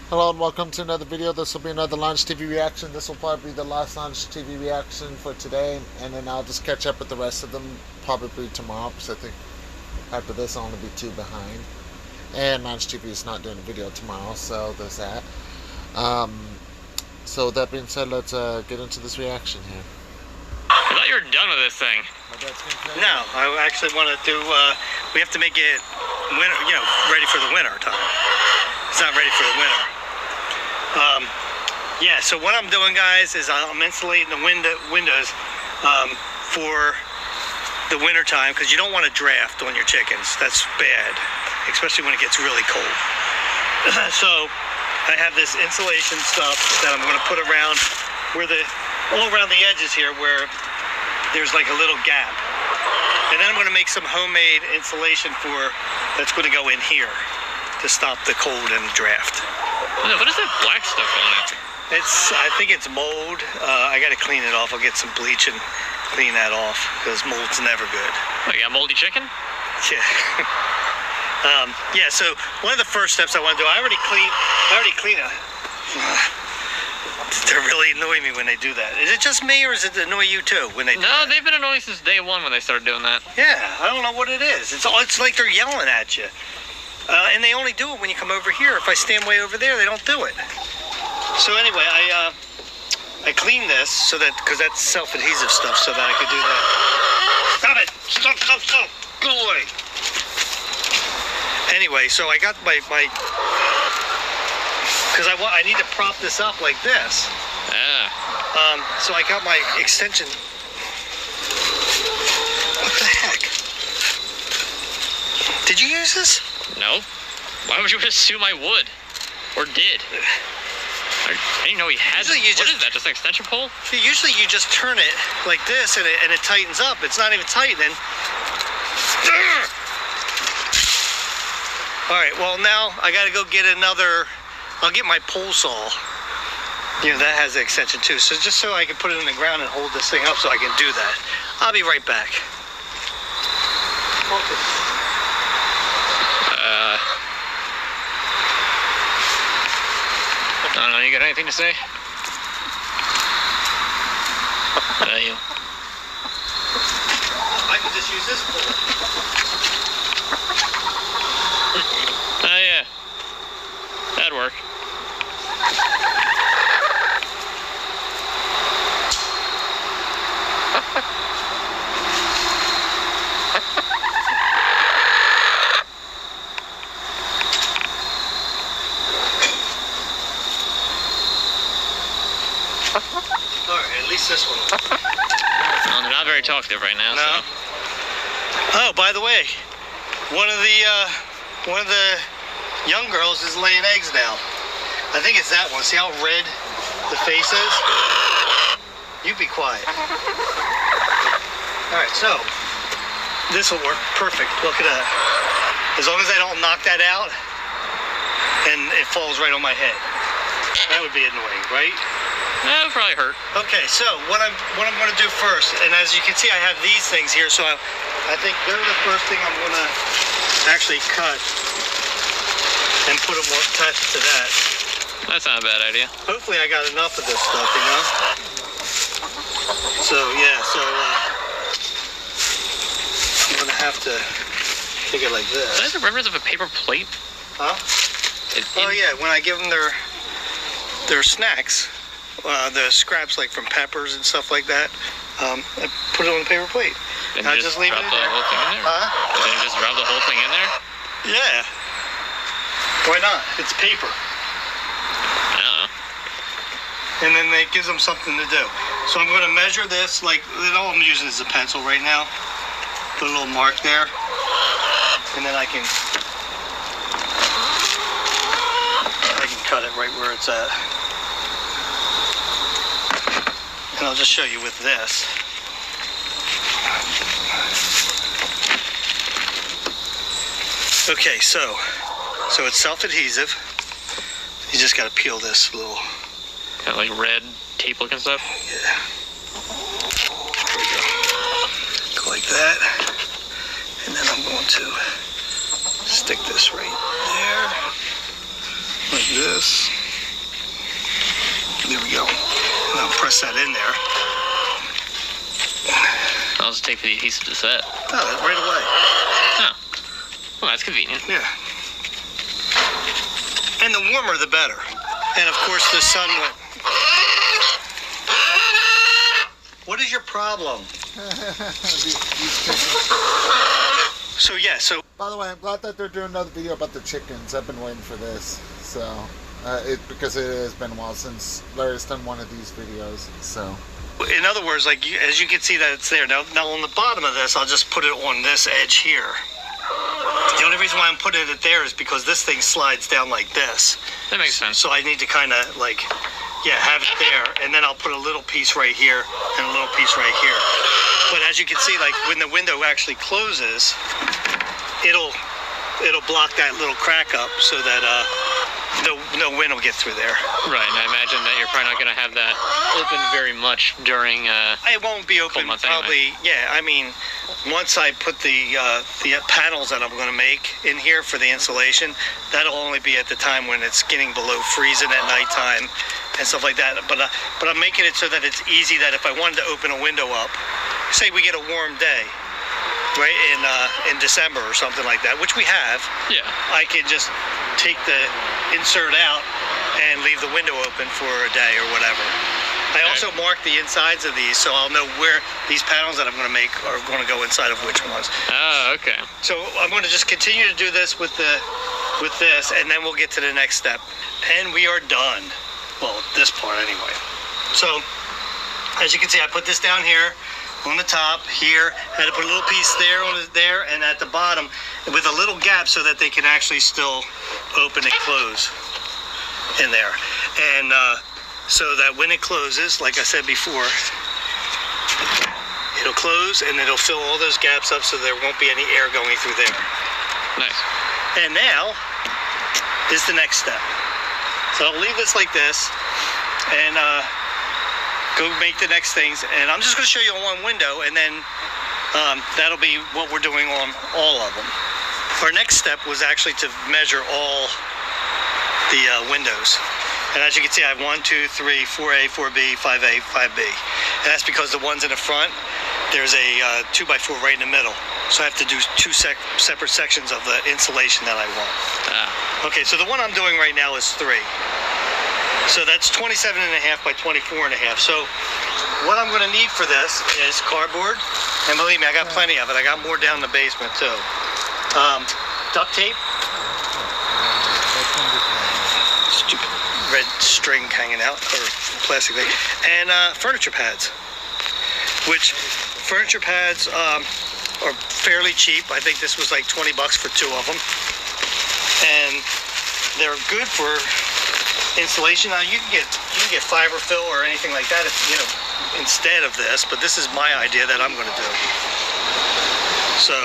Hello and welcome to another video. This will be another Launch TV reaction. This will probably be the last Launch TV reaction for today, and then I'll just catch up with the rest of them probably tomorrow, because I think after this I'll only be 2 behind. And Launch TV is not doing a video tomorrow, so there's that. So with that being said, let's get into this reaction here. I thought you were done with this thing. No, I actually want to do, we have to make it winter, ready for the winter time. It's not ready for the winter. Yeah, so what I'm doing, guys, is I'm insulating the windows for the winter time, because you don't want to draft on your chickens. That's bad, especially when it gets really cold. So I have this insulation stuff that I'm going to put around all around the edges here where there's like a little gap. And then I'm going to make some homemade insulation that's going to go in here to stop the cold and draft. What is that black stuff on it? I think it's mold. I got to clean it off. I'll get some bleach and clean that off, because mold's never good. Oh, you got moldy chicken? Yeah. Yeah, so one of the first steps I want to do, I already clean it. They're really annoying me when they do that. Is it just me, or does it annoy you too when they do that? No, they've been annoying since day one when they started doing that. Yeah, I don't know what it is. It's like they're yelling at you. And they only do it when you come over here. If I stand way over there, they don't do it. So anyway, I clean this so that, because that's self-adhesive stuff, so that I could do that. Stop it! Stop! Go away! Anyway, so I got my because I need to prop this up like this. Yeah. So I got my extension. What the heck? Did you use this? No. Why would you assume I would? Or did? I didn't know he had it. What is that, just an extension pole? Usually you just turn it like this and it tightens up. It's not even tightening. Alright, well now I gotta go get another, I'll get my pole saw. That has the extension too. So just so I can put it in the ground and hold this thing up so I can do that. I'll be right back. I don't know, you got anything to say? You. I can just use this pole. Oh yeah. That'd work. Alright, at least this one. Well, they're not very talkative right now. No. So. Oh, by the way, one of the young girls is laying eggs now. I think it's that one. See how red the face is? You be quiet. Alright, so this will work perfect. Look at that. As long as I don't knock that out and it falls right on my head. That would be annoying, right? That would probably hurt. Okay, so what I'm going to do first, and as you can see, I have these things here, so I think they're the first thing I'm going to actually cut and put them attached to that. That's not a bad idea. Hopefully I got enough of this stuff, So yeah, I'm going to have to take it like this. Is that the remnants of a paper plate? Huh? Oh yeah, when I give them their snacks, the scraps like from peppers and stuff like that, I put it on the paper plate. And I just leave it in there. Whole thing in there? Huh? Then you just drop the whole thing in there? Yeah. Why not? It's paper. I don't know. And then it gives them something to do. So I'm going to measure this, like, all I'm using is a pencil right now. Put a little mark there. And then I can cut it right where it's at. And I'll just show you with this. Okay, so it's self-adhesive. You just got to peel this little. Got like red tape looking stuff? Yeah. There we go. Go like that. And then I'm going to stick this right there. Like this. set in there. I'll just take the adhesive to set. Oh, right away. Oh. Well, that's convenient. Yeah. And the warmer, the better. And of course, the sun went. What is your problem? these chickens. So yeah, so By the way, I'm glad that they're doing another video about the chickens. I've been waiting for this. So, because it has been a while since Larry's done one of these videos. So. in other words, like as you can see that it's there. Now on the bottom of this, I'll just put it on this edge here. The only reason why I'm putting it there is because this thing slides down like this. That makes sense. So I need to kind of like, yeah, have it there, and then I'll put a little piece right here and a little piece right here. But as you can see, like when the window actually closes, it'll block that little crack up so that no wind will get through there. Right, and I imagine that you're probably not going to have that open very much during. It won't be open probably. Anyway. Yeah, I mean, once I put the panels that I'm going to make in here for the insulation, that'll only be at the time when it's getting below freezing at nighttime and stuff like that. But I'm making it so that it's easy that if I wanted to open a window up, say we get a warm day, right, in December or something like that, which we have. Yeah. I can just take the insert out and leave the window open for a day or whatever. I also mark the insides of these so I'll know where these panels that I'm going to make are going to go inside of which ones. Oh, okay. So I'm going to just continue to do this with this, and then we'll get to the next step. And we are done. Well, this part anyway. So as you can see, I put this down here on the top here. I had to put a little piece there and at the bottom with a little gap so that they can actually still open and close in there. And so that when it closes, like I said before, it'll close and it'll fill all those gaps up so there won't be any air going through there. Nice. And now is the next step. So I'll leave this like this and go make the next things. And I'm just going to show you on one window, and then that'll be what we're doing on all of them. Our next step was actually to measure all the windows. And as you can see, I have 1, 2, 3, 4A, 4B, 5A, 5B. And that's because the ones in the front, there's a 2x4 right in the middle. So I have to do two separate sections of the insulation that I want. Okay, so the one I'm doing right now is 3. So that's 27.5 by 24.5. So what I'm going to need for this is cardboard. And believe me, I got plenty of it. I got more down in the basement too. Duct tape. Stupid red string hanging out, or plastic thing. And furniture pads. Which furniture pads are fairly cheap. I think this was like 20 bucks for 2 of them. And they're good for insulation. Now you can get fiber fill or anything like that, if, you know, instead of this. But this is my idea that I'm going to do. So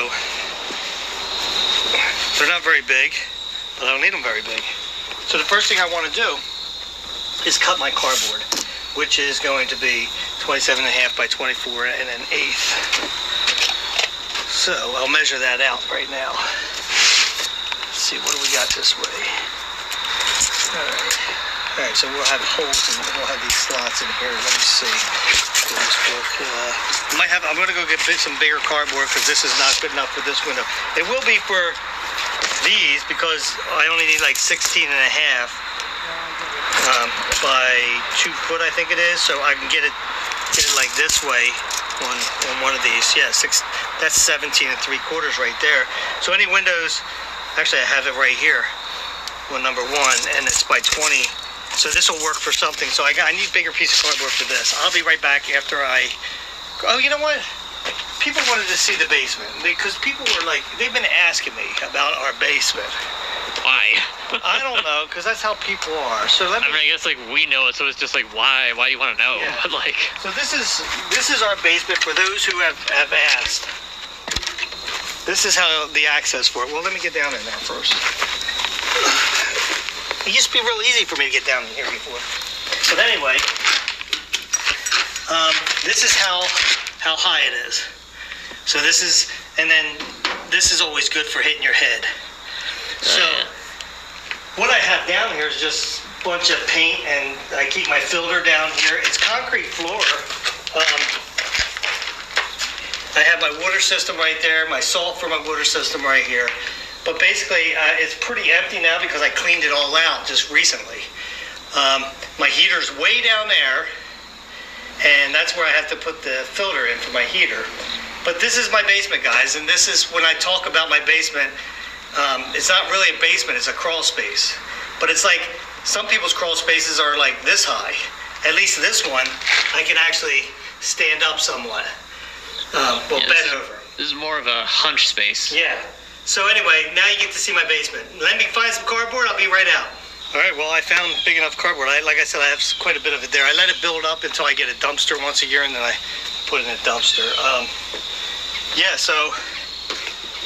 they're not very big, but I don't need them very big. So the first thing I want to do is cut my cardboard, which is going to be 27.5 by 24 and 1/8. So I'll measure that out right now. Let's see, what do we got this way? All right, so we'll have holes and we'll have these slots in here. Let me see. This book, I'm going to go get some bigger cardboard because this is not good enough for this window. It will be for these because I only need like 16.5 by 2 foot, I think it is. So I can get it like this way on one of these. Yeah, that's 17 3/4 right there. So any windows, actually I have it right here on number 1, and it's by 20. So this will work for something. So I need a bigger piece of cardboard for this. I'll be right back after oh, you know what? People wanted to see the basement because people were like, they've been asking me about our basement. Why? I don't know, because that's how people are. So let me. I mean, I guess like we know it, so it's just like why you want to know? Yeah. But like. So this is our basement for those who have asked. This is how the access for it. Well, let me get down in there first. It used to be real easy for me to get down in here before. But anyway, this is how high it is. So this is, and then this is always good for hitting your head. So what I have down here is just a bunch of paint, and I keep my filter down here. It's concrete floor. I have my water system right there, my salt for my water system right here. But basically, it's pretty empty now because I cleaned it all out just recently. My heater's way down there, and that's where I have to put the filter in for my heater. But this is my basement, guys, and this is when I talk about my basement. It's not really a basement, it's a crawl space. But it's like, some people's crawl spaces are like this high. At least this one, I can actually stand up somewhat. Bend over. This is more of a hunch space. Yeah. So anyway, now you get to see my basement. Let me find some cardboard, I'll be right out. All right, well, I found big enough cardboard. Like I said, I have quite a bit of it there. I let it build up until I get a dumpster once a year, and then I put it in a dumpster. Yeah, so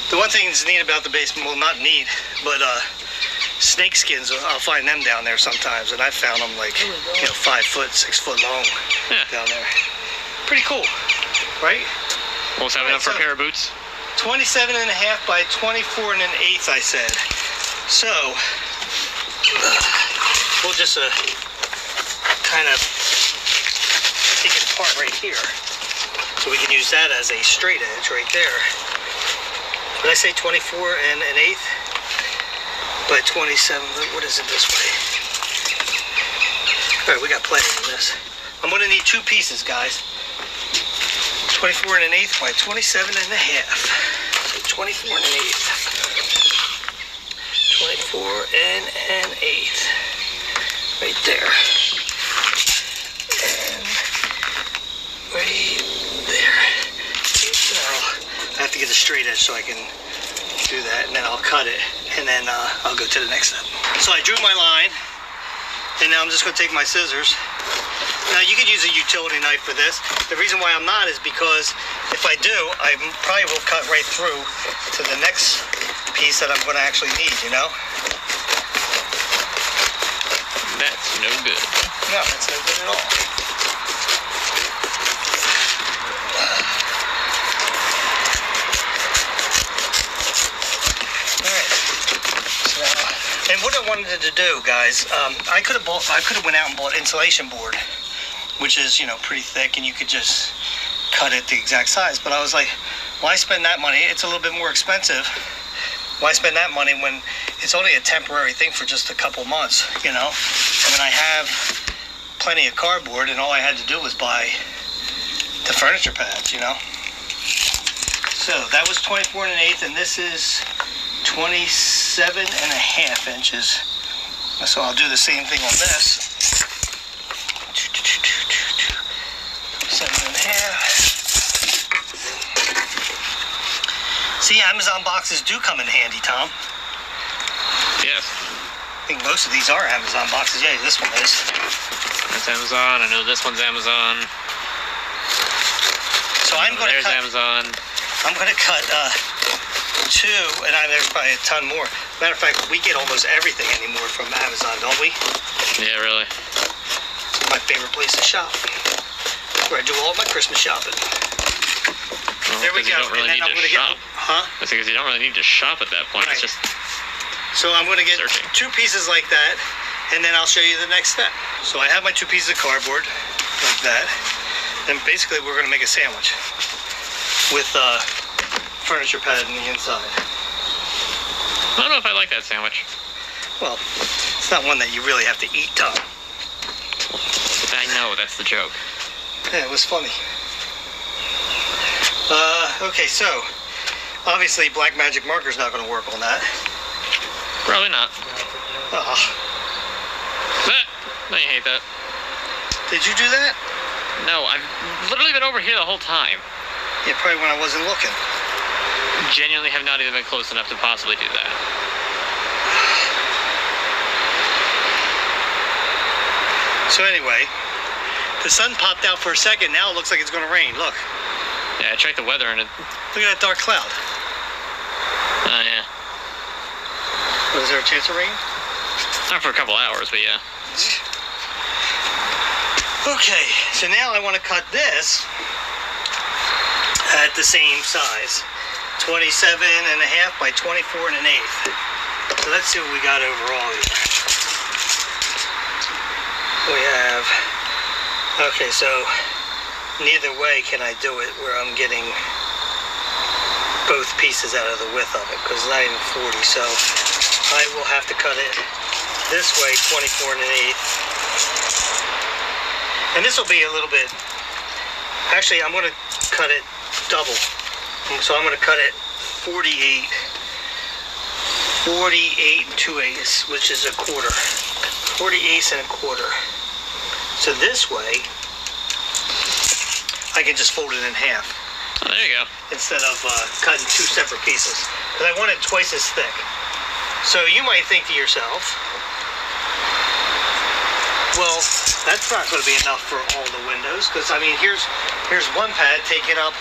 the one thing that's neat about the basement, well, not neat, but snake skins, I'll find them down there sometimes, and I found them like, 5 foot, 6 foot long down there. Pretty cool, right? Almost have enough for a pair of boots. 27 and a half by 24 and an eighth, I said. So, we'll just kind of take it apart right here. So we can use that as a straight edge right there. Did I say 24 and an eighth? By 27, what is it this way? All right, we got plenty of this. I'm gonna need 2 pieces, guys. 24 and an eighth by 27 and a half. So 24 and an eighth. 24 and an eighth. Right there. And right there. So I have to get a straight edge so I can do that, and then I'll cut it, and then I'll go to the next step. So I drew my line, and now I'm just gonna take my scissors. Now you could use a utility knife for this. The reason why I'm not is because if I do, I probably will cut right through to the next piece that I'm going to actually need, That's no good. No, that's no good at all. Alright. So, and what I wanted to do, guys, I could have went out and bought insulation board, which is, pretty thick, and you could just cut it the exact size. But I was like, why spend that money? It's a little bit more expensive. Why spend that money when it's only a temporary thing for just a couple months, And when I have plenty of cardboard, and all I had to do was buy the furniture pads, So that was 24 and an eighth, and this is 27 and a half inches. So I'll do the same thing on this. 7 and a half. See, Amazon boxes do come in handy, Tom. Yes. I think most of these are Amazon boxes. Yeah, this one is. That's Amazon. I know this one's Amazon. So I'm going to cut. There's Amazon. I'm going to cut 2, and there's probably a ton more. Matter of fact, we get almost everything anymore from Amazon, don't we? Yeah, really. It's my favorite place to shop. Where I do all my Christmas shopping. Well, there we go. You don't really need to shop. Huh? That's because you don't really need to shop at that point. Right. It's just So I'm going to get searching. 2 pieces like that, and then I'll show you the next step. So I have my 2 pieces of cardboard, like that. Then basically we're going to make a sandwich with furniture pad on the inside. I don't know if I like that sandwich. Well, it's not one that you really have to eat, Tom. I know, that's the joke. Yeah, it was funny. Okay, so obviously black magic marker's not going to work on that. Probably not. Oh, I hate that. did you do that? No, I've literally been over here the whole time. Yeah, probably when I wasn't looking. Genuinely have not even been close enough to possibly do that. So anyway, the sun popped out for a second. Now it looks like it's going to rain. Look. Yeah, I checked the weather and it... Look at that dark cloud. yeah. Was there a chance of rain? Not for a couple hours, but yeah. Okay, so now I want to cut this at the same size. 27 and a half by 24 and an eighth. So let's see what we got overall here. We have, okay, so neither way can I do it where I'm getting both pieces out of the width of it, because it's not even 40, so I will have to cut it this way, 24 1/8. And this will be a little bit, actually I'm going to cut it double. So I'm going to cut it 48 2/8, which is a quarter. 48 1/4. So this way, I can just fold it in half. Oh, there you go. Instead of cutting two separate pieces. Because I want it twice as thick. So you might think to yourself, well, that's not going to be enough for all the windows. Because, I mean, here's one pad taking up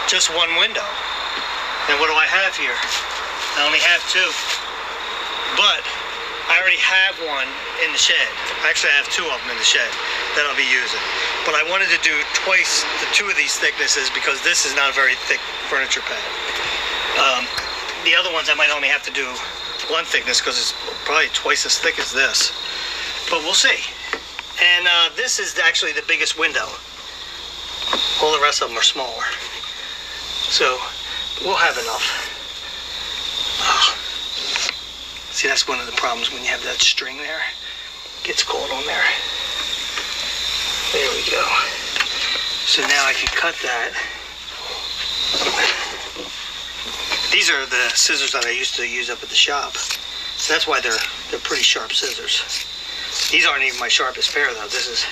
just one window. And what do I have here? I only have two. But I already have one in the shed. Actually, I have two of them in the shed that I'll be using. But I wanted to do twice the two of these thicknesses because this is not a very thick furniture pad. The other ones I might only have to do one thickness because it's probably twice as thick as this. But we'll see. And this is actually the biggest window. All the rest of them are smaller. So we'll have enough. Oh. See, that's one of the problems when you have that string there. It gets caught on there. There we go. So now I can cut that. These are the scissors that I used to use up at the shop. So that's why they're pretty sharp scissors. These aren't even my sharpest pair though. This is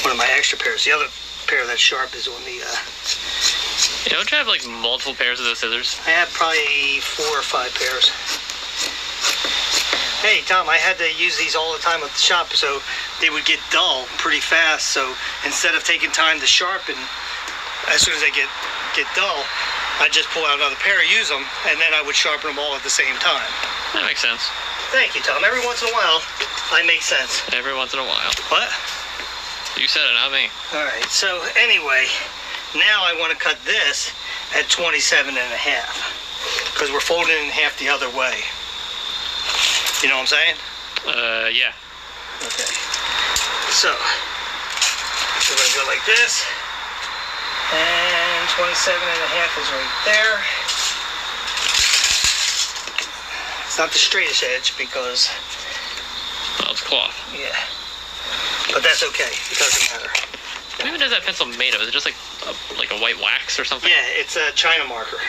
one of my extra pairs. The other pair that's sharp is on the... Don't you have like multiple pairs of those scissors? I have probably 4 or 5 pairs. Hey Tom, I had to use these all the time at the shop, so they would get dull pretty fast. So instead of taking time to sharpen, as soon as they get dull, I just pull out another pair, use them, and then I would sharpen them all at the same time. That makes sense. Thank you, Tom. Every once in a while, I make sense. Every once in a while. What? You said it, not me. All right. So anyway, now I want to cut this at 27 1/2 because we're folding it in half the other way. You know what I'm saying? Yeah. Okay. So we're gonna go like this, and 27 1/2 is right there. It's not the straightest edge because, Well, it's cloth. yeah, but that's okay. It doesn't matter. What even is that pencil made of? Is it just like a white wax or something? Yeah, it's a China marker.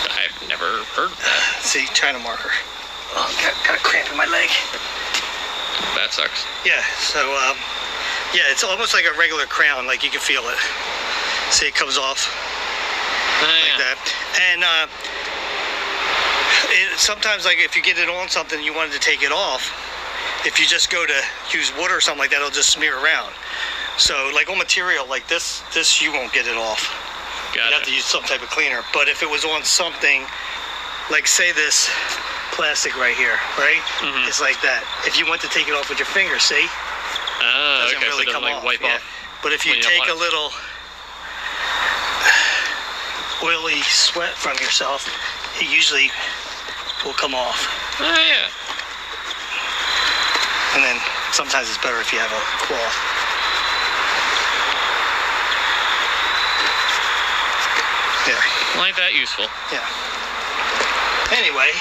I've never heard of that. See, China marker. Oh, got a cramp in my leg. That sucks. Yeah, so, yeah, it's almost like a regular crayon, like you can feel it. See, it comes off like that. And sometimes, like, if you get it on something and you wanted to take it off, if you just go to use wood or something like that, it'll just smear around. So, like, on material like this you won't get it off. Gotcha. You have to use some type of cleaner. But if it was on something, like, say this plastic right here, right? Mm-hmm. It's like that. If you went to take it off with your finger, see? Oh, Doesn't okay, really so it doesn't come like off. wipe Yeah. off. But if you when you don't take want a it. little oily sweat from yourself, it usually will come off. Oh, yeah. And then sometimes it's better if you have a cloth. Yeah. Like that useful. Yeah. Anyway,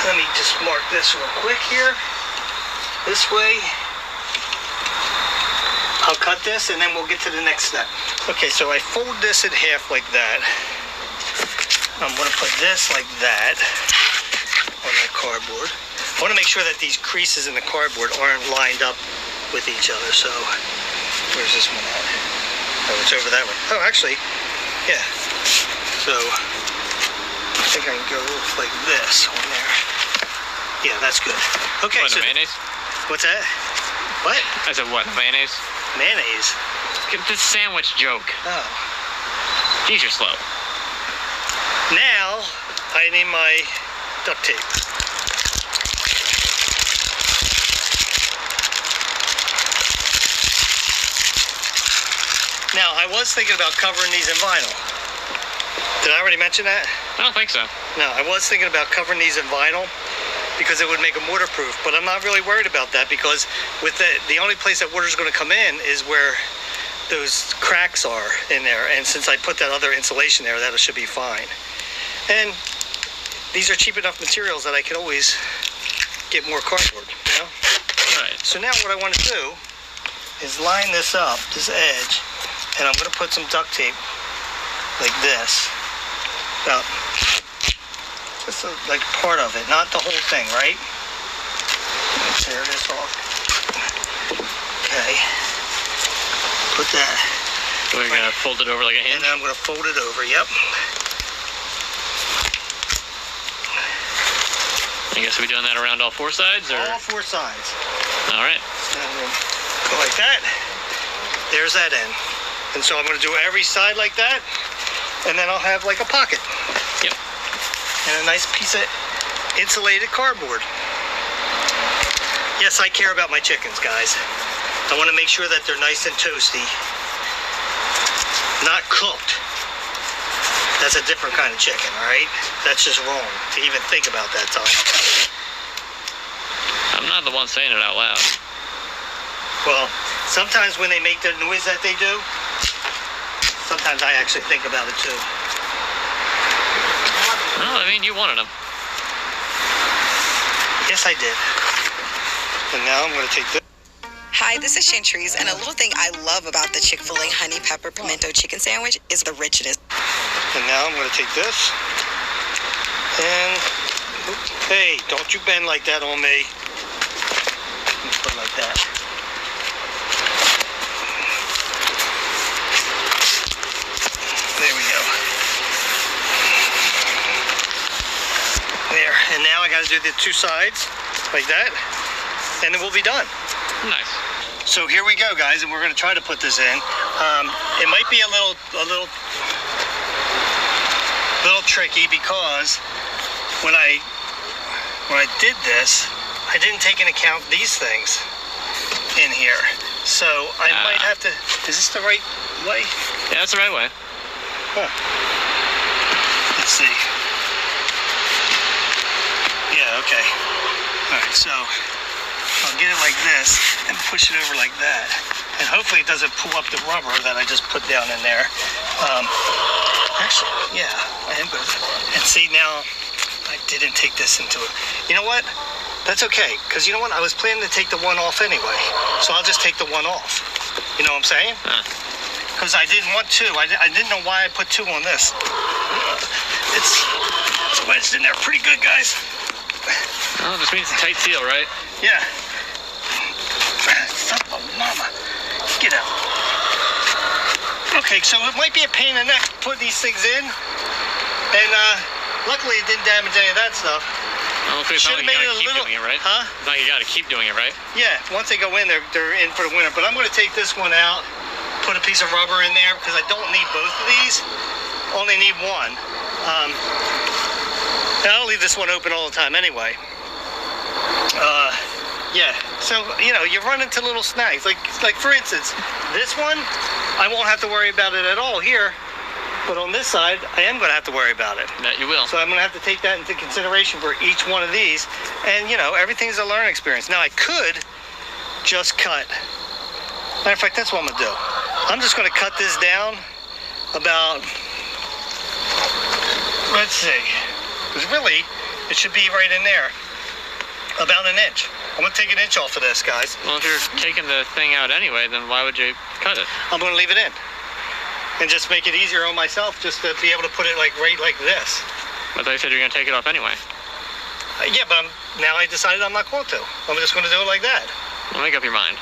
let me just mark this real quick here. This way. I'll cut this and then we'll get to the next step. Okay, so I fold this in half like that. I'm going to put this like that on the cardboard. I want to make sure that these creases in the cardboard aren't lined up with each other. So, where's this one at? Oh, it's over that one. Oh, actually, yeah. So, I think I can go like this on there. Yeah, that's good. Okay, What, so the mayonnaise? what's that? What? I said what, the mayonnaise? Mayonnaise. Get this sandwich joke. Oh. Geez, you're slow. Now, I need my duct tape. Now, I was thinking about covering these in vinyl. Did I already mention that? I don't think so. No, I was thinking about covering these in vinyl because it would make them waterproof, but I'm not really worried about that because with the only place that water's going to come in is where those cracks are in there, and since I put that other insulation there, that should be fine. And these are cheap enough materials that I can always get more cardboard, you know? Right. So now what I want to do is line this up, this edge, and I'm going to put some duct tape like this. About just like part of it, not the whole thing, right? Let me tear this off. Okay. Put that. So we're gonna fold it over like a hinge? And then I'm gonna fold it over, yep. I guess we're doing that around all 4 sides, or? All 4 sides. All right. And then go like that. There's that end. And so I'm gonna do every side like that, and then I'll have like a pocket. Yep. And a nice piece of insulated cardboard. Yes, I care about my chickens, guys. I want to make sure that they're nice and toasty. Not cooked. That's a different kind of chicken, all right? That's just wrong to even think about that, Tom. I'm not the one saying it out loud. Well, sometimes when they make the noise that they do, sometimes I actually think about it too. Well, I mean, you wanted them. Yes, I did. And now I'm going to take this. Hi, this is Chantrice, and a little thing I love about the Chick-fil-A honey pepper pimento chicken sandwich is the richness. And now I'm going to take this. And, hey, don't you bend like that on me. Let me put it like that. There we go. There, and now I got to do the 2 sides like that, and then we'll be done. Nice. So here we go, guys, and we're going to try to put this in. It might be a little tricky because when I did this, I didn't take into account these things in here. So I might have to. Is this the right way? Yeah, that's the right way. Huh. Let's see. Yeah, okay. All right, so I'll get it like this and push it over like that. And hopefully it doesn't pull up the rubber that I just put down in there. Actually, yeah, I am good. And see, now I didn't take this into it. You know what? That's okay, because you know what? I was planning to take the one off anyway. So I'll just take the one off. You know what I'm saying? Because I didn't want 2. I didn't know why I put 2 on this. It's wedged in there pretty good, guys. Oh, this means a tight seal, right? Yeah. Son of a mama. Get out. Okay, so it might be a pain in the neck to put these things in. And luckily it didn't damage any of that stuff. Well, so it's not like you gotta keep doing it, right? Huh? It's not like you gotta keep doing it, right? Yeah, once they go in, they're in for the winter. But I'm going to take this one out, put a piece of rubber in there because I don't need both of these. Only need one. And I'll leave this one open all the time anyway. Yeah, so, you know, you run into little snags. Like for instance, this one, I won't have to worry about it at all here. But on this side, I am going to have to worry about it. That you will. So I'm going to have to take that into consideration for each one of these. And, you know, everything's a learning experience. Now, I could just cut. Matter of fact, that's what I'm going to do. I'm just going to cut this down about, let's see. Because really, it should be right in there. About an inch. I'm going to take an inch off of this, guys. Well, if you're taking the thing out anyway, then why would you cut it? I'm going to leave it in. And just make it easier on myself just to be able to put it like right like this. I thought you said you were going to take it off anyway. Yeah, but now I decided I'm not going to. I'm just going to do it like that. Well, make up your mind.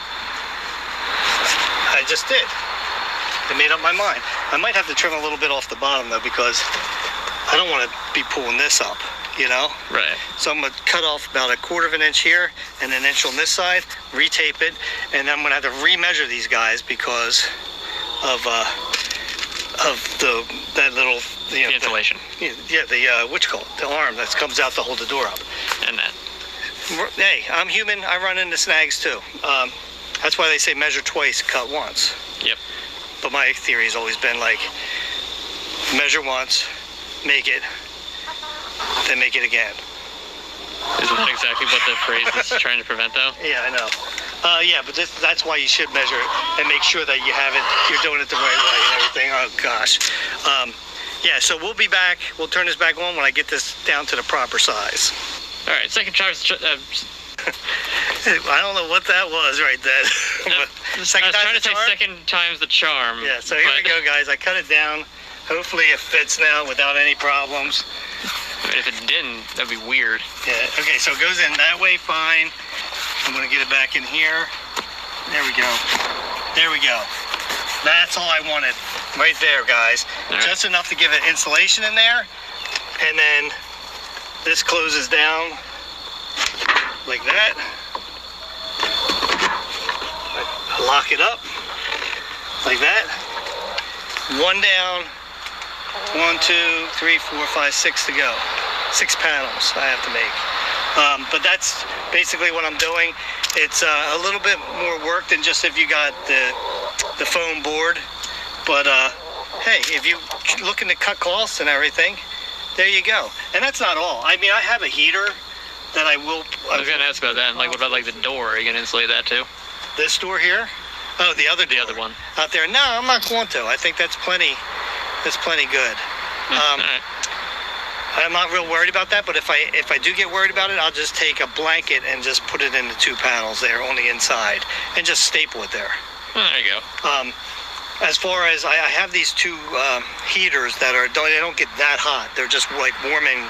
I just did. I made up my mind. I might have to trim a little bit off the bottom though because I don't want to be pulling this up, you know? Right. So I'm going to cut off about 1/4 of an inch here and an inch on this side, retape it, and then I'm going to have to remeasure these guys because of that little, you know, The insulation. what you call it, the arm that comes out to hold the door up. And that. Hey, I'm human. I run into snags too. That's why they say measure twice, cut once. Yep. But my theory has always been like, measure once, make it, then make it again. Isn't that exactly what the phrase is trying to prevent, though? Yeah, I know. Yeah, but that's why you should measure it and make sure that you have it, you're doing it the right way and everything. Oh gosh. Yeah, so we'll be back. We'll turn this back on when I get this down to the proper size. All right, second charge. I don't know what that was right then. Second I was trying time's to the say charm? second time's the charm. Yeah, so here we go, guys. I cut it down. Hopefully it fits now without any problems. I mean, if it didn't, that'd be weird. Yeah, okay, so it goes in that way, fine. I'm gonna get it back in here. There we go. There we go. That's all I wanted. Right there, guys. All right. Just enough to give it insulation in there. And then this closes down like that. I lock it up like that. One down. 1, 2, 3, 4, 5, 6 to go. 6 panels I have to make. But that's basically what I'm doing. It's a little bit more work than just if you got the foam board. But hey, if you're looking to cut costs and everything, there you go. And that's not all. I mean, I have a heater that I will. I was gonna ask about that. Like, what about like the door? Are you gonna insulate that too? This door here? Oh, the other door. The other one. Out there. No, I'm not going to. I think that's plenty. That's plenty good. All right. I'm not real worried about that, but if I do get worried about it, I'll just take a blanket and just put it in the 2 panels there on the inside and just staple it there. There you go. As far as I have these 2 heaters that they don't get that hot. They're just like warming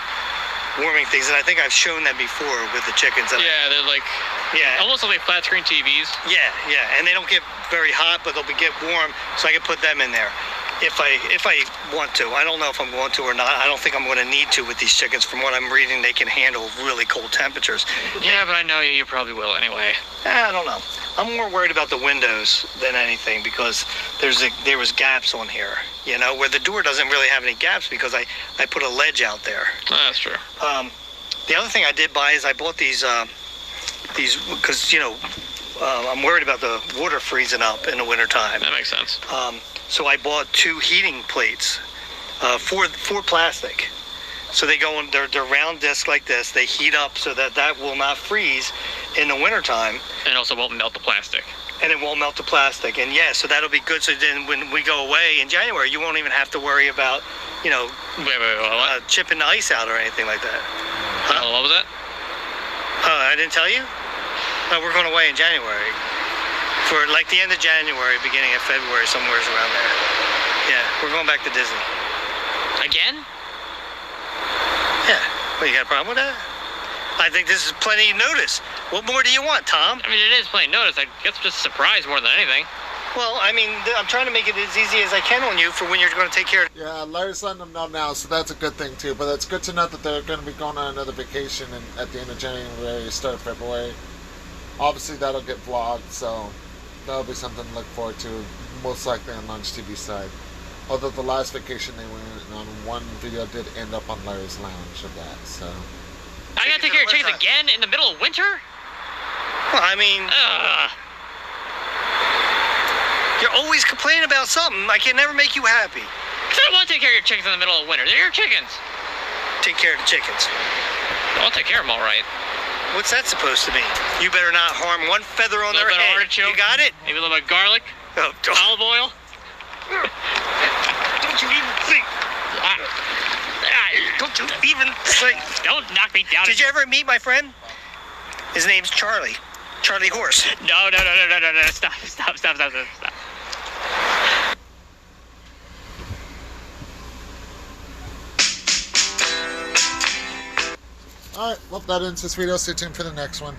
things, and I think I've shown that before with the chickens. Yeah, they're like almost like flat screen TVs. Yeah, and they don't get very hot, but they'll get warm, so I can put them in there. If I want to. I don't know if I'm going to or not. I don't think I'm going to need to with these chickens. From what I'm reading, they can handle really cold temperatures. Yeah, but I know you probably will anyway. I don't know. I'm more worried about the windows than anything because there was gaps on here, you know, where the door doesn't really have any gaps because I put a ledge out there. That's true. The other thing I did buy is I bought these because, you know, I'm worried about the water freezing up in the wintertime. That makes sense. So I bought 2 heating plates, for plastic. So they go in, they're round discs like this. They heat up so that will not freeze in the wintertime. And also won't melt the plastic. And it won't melt the plastic. And yeah, so that'll be good. So then when we go away in January, you won't even have to worry about, you know, Wait, what? chipping the ice out or anything like that. Huh? What was that? I didn't tell you? We're going away in January. For like the end of January, beginning of February, somewhere around there. Yeah, we're going back to Disney. Again? Yeah. Well, you got a problem with that? I think this is plenty of notice. What more do you want, Tom? I mean, it is plain notice. I guess just a surprise more than anything. Well, I mean, I'm trying to make it as easy as I can on you for when you're going to take care of. Yeah, Larry's letting them know now, so that's a good thing too. But it's good to know that they're going to be going on another vacation at the end of January, start of February. Obviously, that'll get vlogged, so that'll be something to look forward to, most likely on Launch TV side. Although the last vacation they went on, one video did end up on Larry's Lounge of that, so. I gotta take care of chickens again in the middle of winter? Well, I mean, you're always complaining about something. I can never make you happy. Because I don't want to take care of your chickens in the middle of winter. They're your chickens. Take care of the chickens. I'll take care of them all right. What's that supposed to mean? You better not harm one feather on A their little bit of head. artichoke. You got it? Maybe a little bit of garlic. Oh, Olive oil. don't you even think. Don't you even say. Don't knock me down. Did you ever meet my friend? His name's Charlie. Charlie Horse. No. Stop. Alright, well, that ends this video. Stay tuned for the next one.